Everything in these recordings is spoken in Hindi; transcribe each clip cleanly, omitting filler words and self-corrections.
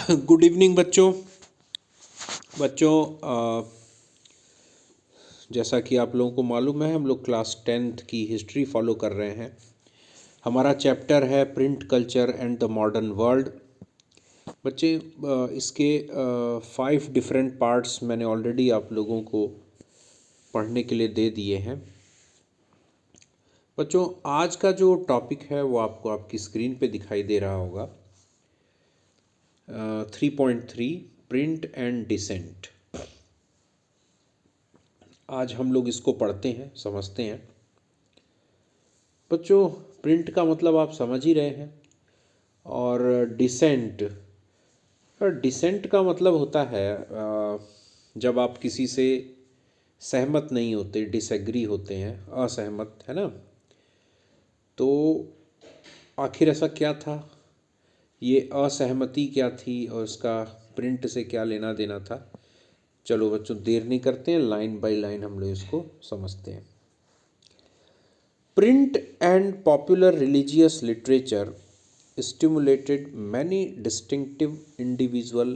गुड इवनिंग बच्चों। जैसा कि आप लोगों को मालूम है, हम लोग क्लास 10th की हिस्ट्री फॉलो कर रहे हैं। हमारा चैप्टर है print culture and the modern world. बच्चे, इसके 5 डिफरेंट पार्ट्स मैंने ऑलरेडी आप लोगों को पढ़ने के लिए दे दिए हैं। बच्चों, आज का जो टॉपिक है वो आपको आपकी स्क्रीन पे दिखाई दे रहा होगा। 3.3 प्रिंट एंड डिसेंट। आज हम लोग इसको पढ़ते हैं, समझते हैं। बच्चों, प्रिंट का मतलब आप समझ ही रहे हैं। और डिसेंट का मतलब होता है जब आप किसी से सहमत नहीं होते, डिसएग्री होते हैं, असहमत, है ना। तो आखिर ऐसा क्या था, ये असहमति क्या थी और इसका प्रिंट से क्या लेना देना था। चलो बच्चों, देर नहीं करते हैं, लाइन बाय लाइन हम लोग इसको समझते हैं। Print and popular religious literature stimulated many distinctive individual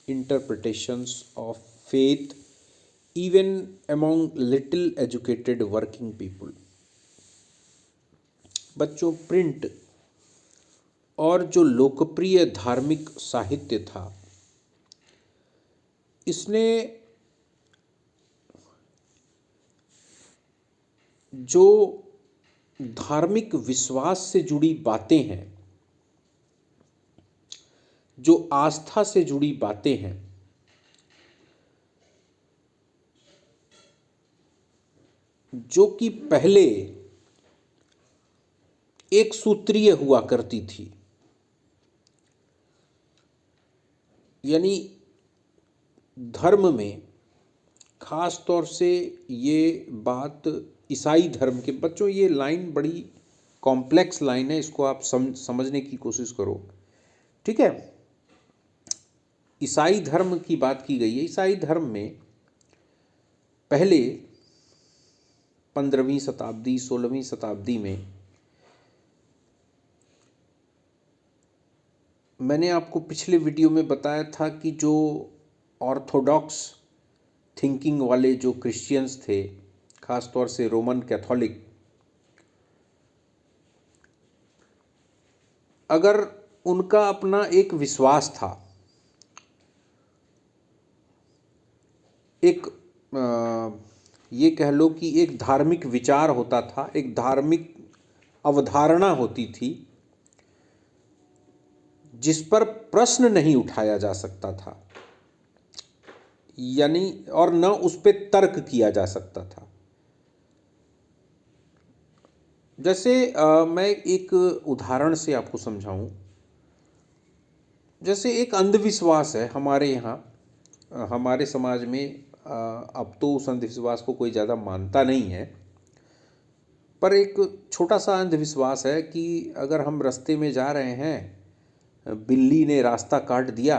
interpretations of faith even among little educated working people। बच्चों, प्रिंट और जो लोकप्रिय धार्मिक साहित्य था, इसने जो धार्मिक विश्वास से जुड़ी बातें हैं, जो आस्था से जुड़ी बातें हैं, जो कि पहले एक सूत्रीय हुआ करती थी, यानी धर्म में खास तौर से ये बात ईसाई धर्म के। बच्चों, ये लाइन बड़ी कॉम्प्लेक्स लाइन है, इसको आप समझने की कोशिश करो, ठीक है। ईसाई धर्म की बात की गई है। ईसाई धर्म में पहले 15वीं शताब्दी 16वीं शताब्दी में, मैंने आपको पिछले वीडियो में बताया था कि जो ऑर्थोडॉक्स थिंकिंग वाले जो क्रिश्चियंस थे, खास तौर से रोमन कैथोलिक, अगर उनका अपना एक विश्वास था, एक ये कह लो कि एक धार्मिक विचार होता था, एक धार्मिक अवधारणा होती थी जिस पर प्रश्न नहीं उठाया जा सकता था, यानी और न उस पर तर्क किया जा सकता था। जैसे मैं एक उदाहरण से आपको समझाऊं। जैसे एक अंधविश्वास है हमारे यहाँ, हमारे समाज में। अब तो उस अंधविश्वास को कोई ज़्यादा मानता नहीं है, पर एक छोटा सा अंधविश्वास है कि अगर हम रास्ते में जा रहे हैं, बिल्ली ने रास्ता काट दिया,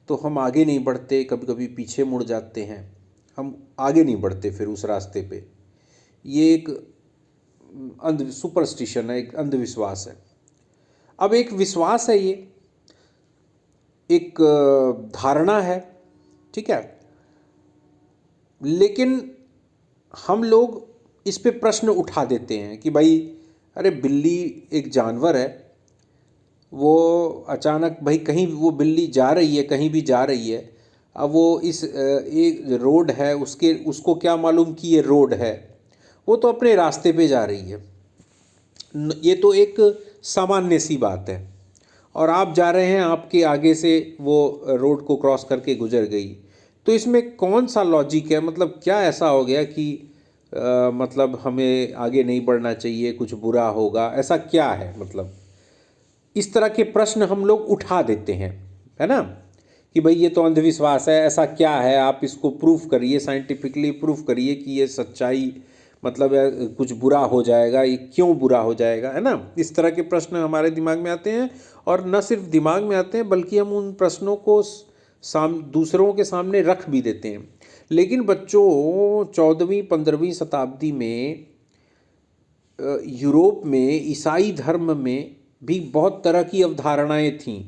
तो हम आगे नहीं बढ़ते, कभी कभी पीछे मुड़ जाते हैं, हम आगे नहीं बढ़ते फिर उस रास्ते पे। ये एक सुपरस्टिशन है, एक अंधविश्वास है। अब एक विश्वास है, ये एक धारणा है, ठीक है। लेकिन हम लोग इस पे प्रश्न उठा देते हैं कि भाई, अरे बिल्ली एक जानवर है, वो अचानक भाई कहीं वो बिल्ली जा रही है, कहीं भी जा रही है। अब वो इस एक रोड है, उसको क्या मालूम कि ये रोड है, वो तो अपने रास्ते पे जा रही है। ये तो एक सामान्य सी बात है। और आप जा रहे हैं, आपके आगे से वो रोड को क्रॉस करके गुजर गई, तो इसमें कौन सा लॉजिक है? मतलब क्या ऐसा हो गया कि मतलब हमें आगे नहीं बढ़ना चाहिए, कुछ बुरा होगा, ऐसा क्या है? मतलब इस तरह के प्रश्न हम लोग उठा देते हैं, है ना, कि भाई ये तो अंधविश्वास है, ऐसा क्या है, आप इसको प्रूफ करिए, साइंटिफिकली प्रूफ करिए कि ये सच्चाई, मतलब कुछ बुरा हो जाएगा, ये क्यों बुरा हो जाएगा, है ना। इस तरह के प्रश्न हमारे दिमाग में आते हैं, और न सिर्फ दिमाग में आते हैं बल्कि हम उन प्रश्नों को दूसरों के सामने रख भी देते हैं। लेकिन बच्चों, 14वीं 15वीं शताब्दी में यूरोप में ईसाई धर्म में भी बहुत तरह की अवधारणाएं थीं,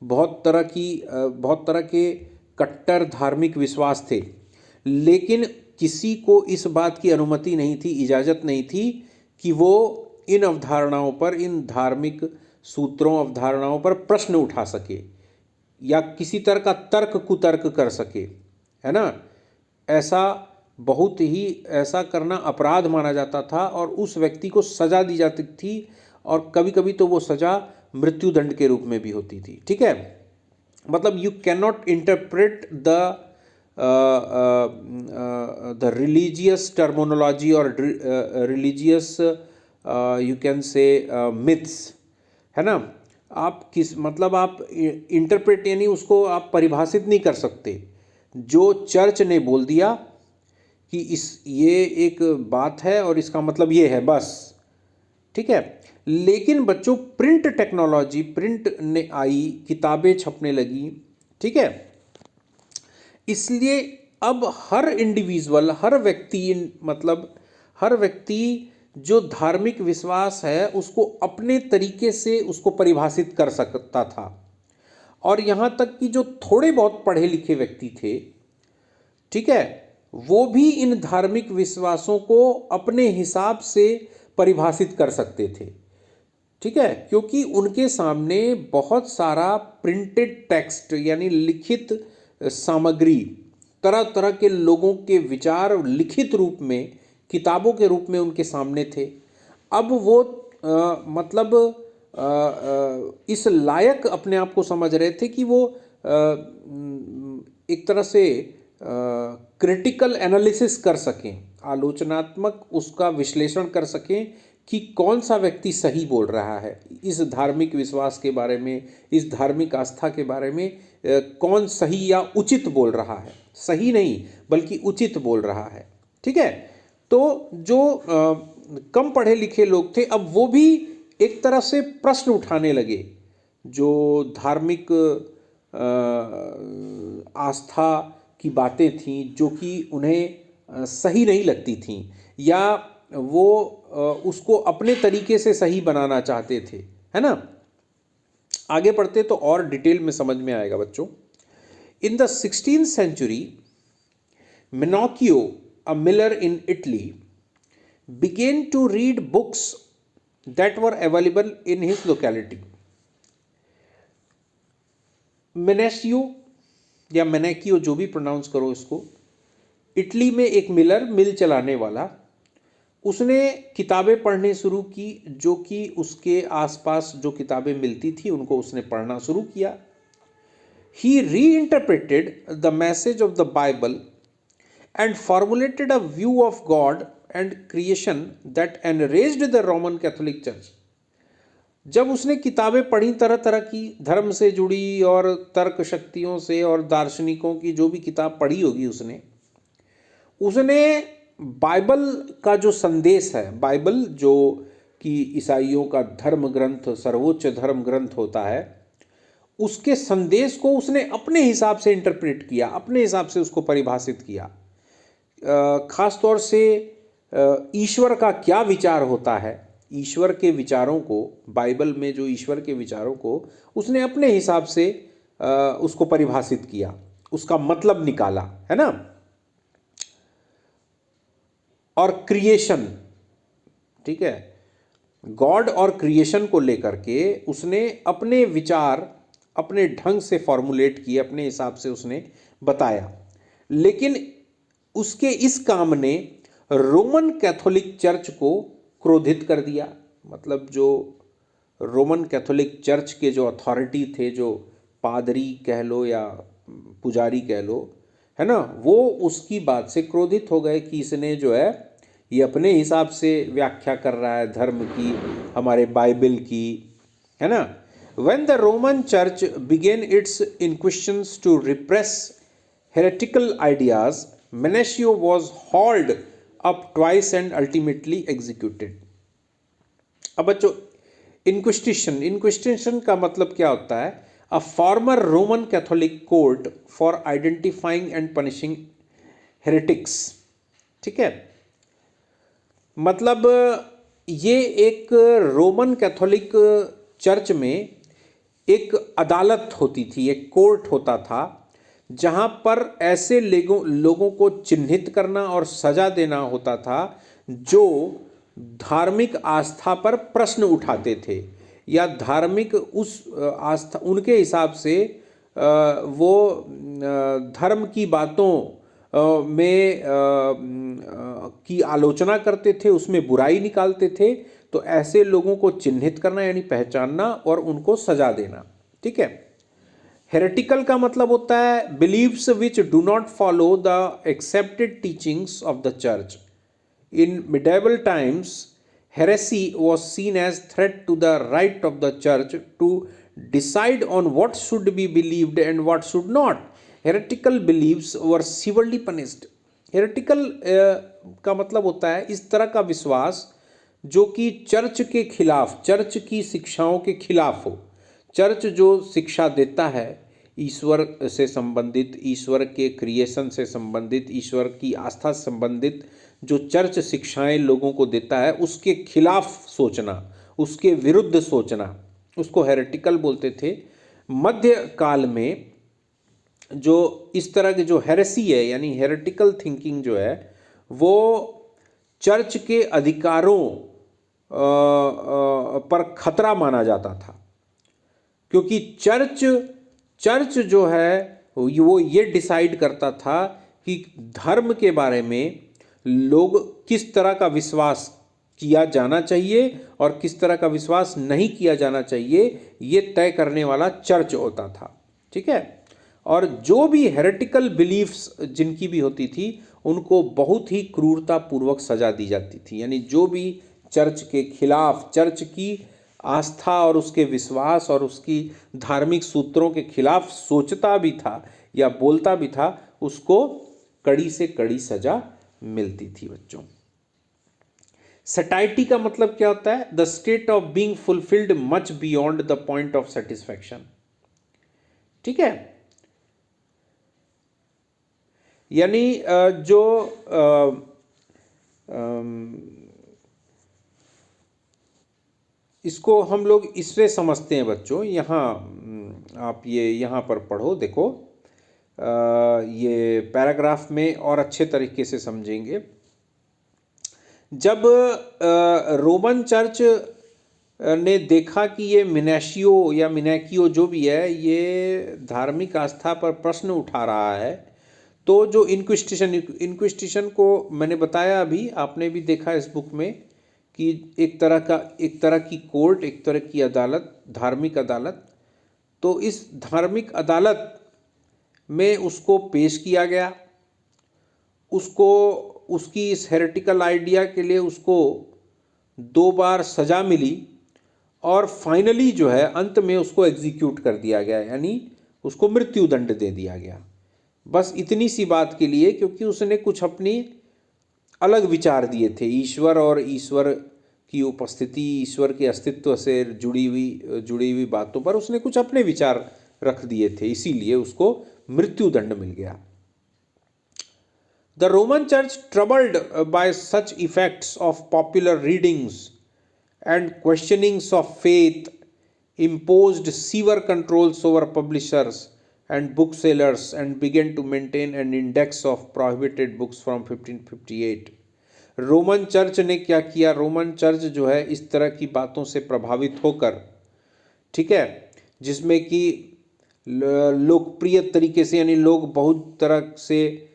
बहुत तरह के कट्टर धार्मिक विश्वास थे, लेकिन किसी को इस बात की अनुमति नहीं थी, इजाज़त नहीं थी कि वो इन अवधारणाओं पर, इन धार्मिक सूत्रों अवधारणाओं पर प्रश्न उठा सके या किसी तरह का तर्क कुतर्क कर सके, है ना। ऐसा करना अपराध माना जाता था और उस व्यक्ति को सज़ा दी जाती थी, और कभी कभी तो वो सज़ा मृत्युदंड के रूप में भी होती थी। ठीक है, मतलब you can not interpret the religious terminology और religious you can say myths, है ना। आप इंटरप्रेट यानी उसको आप परिभाषित नहीं कर सकते। जो चर्च ने बोल दिया कि ये एक बात है और इसका मतलब ये है, बस। ठीक है, लेकिन बच्चों प्रिंट टेक्नोलॉजी, प्रिंट ने आई, किताबें छपने लगी, ठीक है, इसलिए अब हर इंडिविजुअल, हर व्यक्ति जो धार्मिक विश्वास है उसको अपने तरीके से उसको परिभाषित कर सकता था। और यहाँ तक कि जो थोड़े बहुत पढ़े लिखे व्यक्ति थे, ठीक है, वो भी इन धार्मिक विश्वासों को अपने हिसाब से परिभाषित कर सकते थे। ठीक है, क्योंकि उनके सामने बहुत सारा प्रिंटेड टेक्स्ट यानी लिखित सामग्री, तरह तरह के लोगों के विचार लिखित रूप में, किताबों के रूप में उनके सामने थे। अब वो इस लायक अपने आप को समझ रहे थे कि वो एक तरह से क्रिटिकल एनालिसिस कर सकें, आलोचनात्मक उसका विश्लेषण कर सकें कि कौन सा व्यक्ति सही बोल रहा है इस धार्मिक विश्वास के बारे में, इस धार्मिक आस्था के बारे में, कौन सही या उचित बोल रहा है, सही नहीं बल्कि उचित बोल रहा है। ठीक है, तो जो कम पढ़े लिखे लोग थे, अब वो भी एक तरह से प्रश्न उठाने लगे। जो धार्मिक आस्था की बातें थीं जो कि उन्हें सही नहीं लगती थीं, या वो उसको अपने तरीके से सही बनाना चाहते थे, है ना। आगे पढ़ते तो और डिटेल में समझ में आएगा बच्चों। In the 16th century, Minocchio, a miller in Italy, began to read books that were available in his locality. मेनेशियो या मेनेकियो, जो भी प्रोनाउंस करो इसको, इटली में एक मिलर, मिल चलाने वाला, उसने किताबें पढ़ने शुरू की जो कि उसके आसपास जो किताबें मिलती थी उनको उसने पढ़ना शुरू किया। He reinterpreted the message of the Bible and formulated a view of God and creation that enraged the Roman Catholic Church. जब उसने किताबें पढ़ी तरह तरह की, धर्म से जुड़ी और तर्क शक्तियों से और दार्शनिकों की जो भी किताब पढ़ी होगी उसने बाइबल का जो संदेश है, बाइबल जो कि ईसाइयों का धर्म ग्रंथ, सर्वोच्च धर्म ग्रंथ होता है, उसके संदेश को उसने अपने हिसाब से इंटरप्रेट किया, अपने हिसाब से उसको परिभाषित किया। खास तौर से ईश्वर का क्या विचार होता है, ईश्वर के विचारों को, बाइबल में जो ईश्वर के विचारों को उसने अपने हिसाब से उसको परिभाषित किया, उसका मतलब निकाला, है ना। और क्रिएशन, ठीक है, गॉड और क्रिएशन को लेकर के उसने अपने विचार अपने ढंग से फॉर्मुलेट किए, अपने हिसाब से उसने बताया। लेकिन उसके इस काम ने रोमन कैथोलिक चर्च को क्रोधित कर दिया। मतलब जो रोमन कैथोलिक चर्च के जो अथॉरिटी थे, जो पादरी कह लो या पुजारी कह लो, है ना, वो उसकी बात से क्रोधित हो गए कि इसने जो है ये अपने हिसाब से व्याख्या कर रहा है धर्म की, हमारे बाइबल की, है ना। When the Roman Church began its inquisitions to repress heretical ideas, Menacio was hauled up twice and ultimately executed. अब बच्चों, इंक्विजिशन का मतलब क्या होता है? A former Roman Catholic court for identifying and punishing heretics. ठीक है, मतलब ये एक रोमन कैथोलिक चर्च में एक अदालत होती थी, एक कोर्ट होता था, जहाँ पर ऐसे लोगों को चिन्हित करना और सजा देना होता था जो धार्मिक आस्था पर प्रश्न उठाते थे, या धार्मिक उस आस्था उनके हिसाब से वो धर्म की बातों में की आलोचना करते थे, उसमें बुराई निकालते थे। तो ऐसे लोगों को चिन्हित करना यानी पहचानना और उनको सजा देना। ठीक है। हेरेटिकल का मतलब होता है beliefs which do not follow the accepted teachings of the church. In medieval times heresy was seen as threat to the right of the church to decide on what should be believed and what should not. Heretical beliefs were severely punished. Heretical का मतलब होता है इस तरह का विश्वास जो कि चर्च के खिलाफ, चर्च की शिक्षाओं के खिलाफ हो। चर्च जो शिक्षा देता है ईश्वर से संबंधित, ईश्वर के क्रिएशन से संबंधित, ईश्वर की आस्था से संबंधित जो चर्च शिक्षाएं लोगों को देता है, उसके खिलाफ सोचना, उसके विरुद्ध सोचना, उसको हेरेटिकल बोलते थे। मध्य काल में जो इस तरह की जो हेरेसी है यानी हेरेटिकल थिंकिंग जो है वो चर्च के अधिकारों पर खतरा माना जाता था, क्योंकि चर्च जो है वो ये डिसाइड करता था कि धर्म के बारे में लोग किस तरह का विश्वास किया जाना चाहिए और किस तरह का विश्वास नहीं किया जाना चाहिए, ये तय करने वाला चर्च होता था। ठीक है। और जो भी हेरेटिकल बिलीफ्स जिनकी भी होती थी उनको बहुत ही क्रूरतापूर्वक सजा दी जाती थी। यानी जो भी चर्च के खिलाफ, चर्च की आस्था और उसके विश्वास और उसकी धार्मिक सूत्रों के खिलाफ सोचता भी था या बोलता भी था, उसको कड़ी से कड़ी सजा मिलती थी बच्चों। सटाइटी का मतलब क्या होता है? The state of being fulfilled much beyond the point of satisfaction. ठीक है। यानी जो इसको हम लोग इससे समझते हैं बच्चों। यहाँ आप ये यहाँ पर पढ़ो, देखो ये पैराग्राफ में और अच्छे तरीके से समझेंगे। जब रोमन चर्च ने देखा कि ये मिनेशियो या मिनेकियो जो भी है ये धार्मिक आस्था पर प्रश्न उठा रहा है, तो जो इंक्विस्टिशन को मैंने बताया अभी, आपने भी देखा इस बुक में कि एक तरह की कोर्ट, एक तरह की अदालत, धार्मिक अदालत। तो इस धार्मिक अदालत में उसको पेश किया गया, उसको उसकी इस हेरेटिकल आइडिया के लिए उसको 2 बार सजा मिली और फाइनली जो है अंत में उसको एग्जीक्यूट कर दिया गया, यानी उसको मृत्यु दंड दे दिया गया। बस इतनी सी बात के लिए, क्योंकि उसने कुछ अपनी अलग विचार दिए थे ईश्वर और ईश्वर की उपस्थिति, ईश्वर के अस्तित्व से जुड़ी हुई बातों पर उसने कुछ अपने विचार रख दिए थे, इसीलिए उसको मृत्यु दंड मिल गया। The Roman Church, troubled by such effects of popular readings and questionings of faith, imposed severe controls over publishers and booksellers and began to maintain an index of prohibited books from 1558. Roman church ने क्या किया? रोमन चर्च जो है इस तरह की बातों से प्रभावित होकर, ठीक है, जिसमें कि लोकप्रिय तरीके से, यानी लोग बहुत तरह से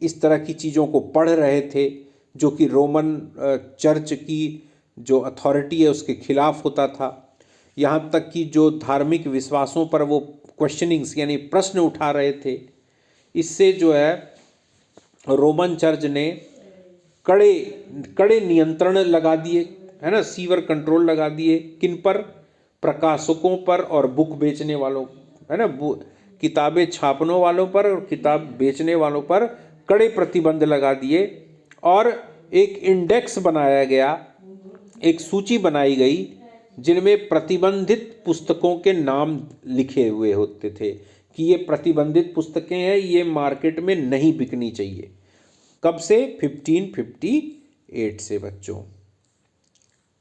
इस तरह की चीज़ों को पढ़ रहे थे जो कि रोमन चर्च की जो अथॉरिटी है उसके खिलाफ होता था। यहाँ तक कि जो धार्मिक विश्वासों पर वो क्वेश्चनिंग्स यानी प्रश्न उठा रहे थे, इससे जो है रोमन चर्च ने कड़े नियंत्रण लगा दिए, है ना, सीवर कंट्रोल लगा दिए। किन पर? प्रकाशकों पर और बुक बेचने वालों, है ना, किताबें छापने वालों पर और किताब बेचने वालों पर कड़े प्रतिबंध लगा दिए। और एक इंडेक्स बनाया गया, एक सूची बनाई गई जिनमें प्रतिबंधित पुस्तकों के नाम लिखे हुए होते थे कि ये प्रतिबंधित पुस्तकें हैं, ये मार्केट में नहीं बिकनी चाहिए। कब से? 1558 से बच्चों।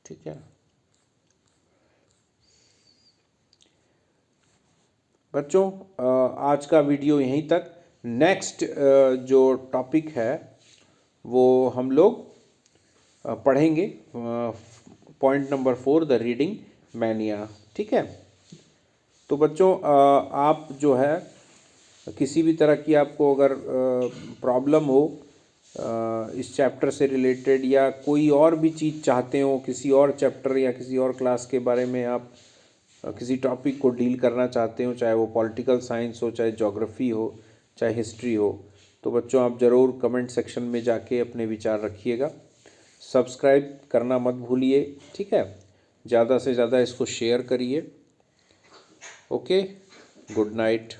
ठीक है। बच्चों आज का वीडियो यहीं तक। नेक्स्ट जो टॉपिक है वो हम लोग पढ़ेंगे point number 4, the reading mania. ठीक है। तो बच्चों आप जो है किसी भी तरह की आपको अगर प्रॉब्लम हो इस चैप्टर से रिलेटेड, या कोई और भी चीज़ चाहते हो, किसी और चैप्टर या किसी और क्लास के बारे में आप किसी टॉपिक को डील करना चाहते हो, चाहे वो पॉलिटिकल साइंस हो, चाहे ज्योग्राफी हो, चाहे हिस्ट्री हो, तो बच्चों आप ज़रूर कमेंट सेक्शन में जाके अपने विचार रखिएगा। सब्सक्राइब करना मत भूलिए। ठीक है। ज़्यादा से ज़्यादा इसको शेयर करिए। Okay, good night.